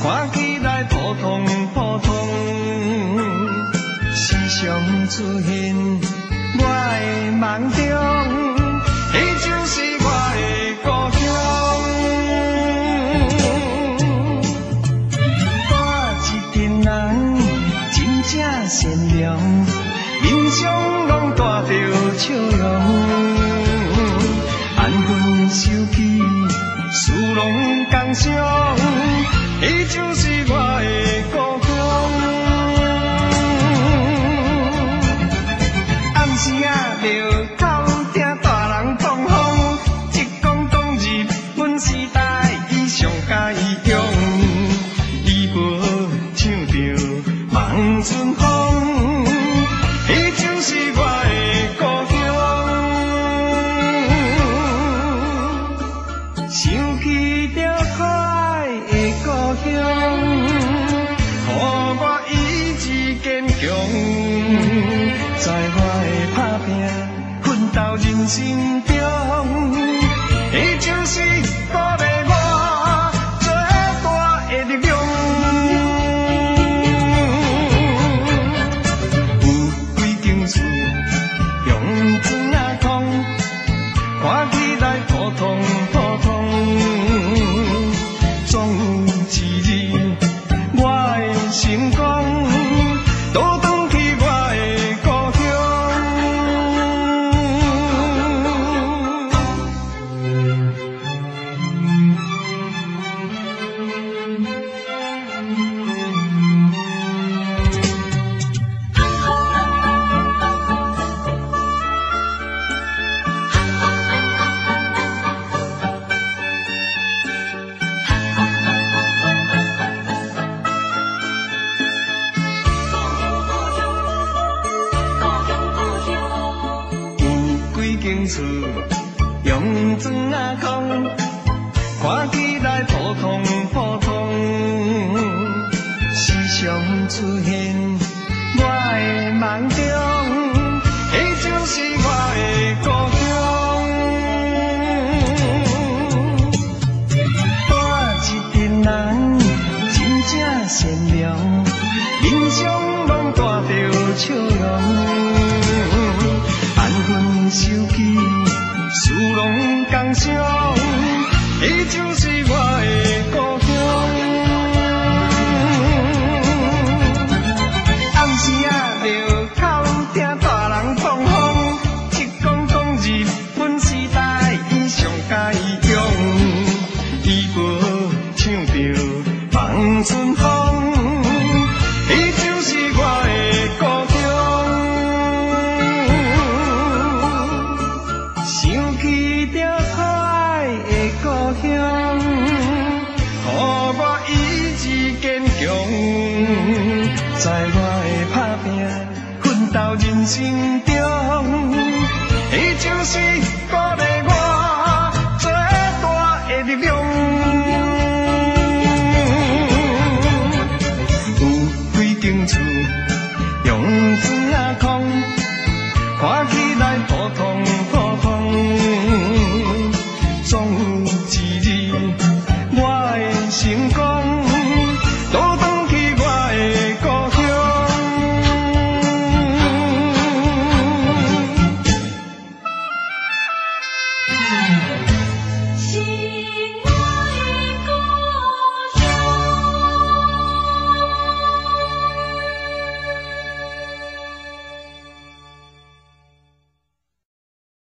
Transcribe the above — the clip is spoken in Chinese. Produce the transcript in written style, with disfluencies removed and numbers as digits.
看起来普通普通，时常出现我的梦中，迄就是我的故乡。我一群人真正善良，面上拢带着笑容，安分守己，事拢同上。伊就是我的故乡，暗时仔着偷听大人放风，一讲当日本时代伊上喜用，伊无唱着望春风，伊就是我的故乡，想起着可爱的故乡，予我意志坚强，在我的打拼奋斗人生中，伊就是鼓励我最大的力量。有几间厝用砖仔框，看起来普通普通，总有一日我会成功，倒转去我的故乡。厝用砖仔框，看起来普通普通，时常出现我的梦中，迄就是我的故乡。我一群人真正善良，面上拢带着笑容。安分守己，事拢同上，伊就是我的故乡。暗时仔着偷听大人放风，一讲当日本时代伊上喜用，伊无唱着望春风，伊就是我的故乡。想起着可爱的故乡，予我意志坚强，在我的打拼奋斗人生中，伊就是鼓励我。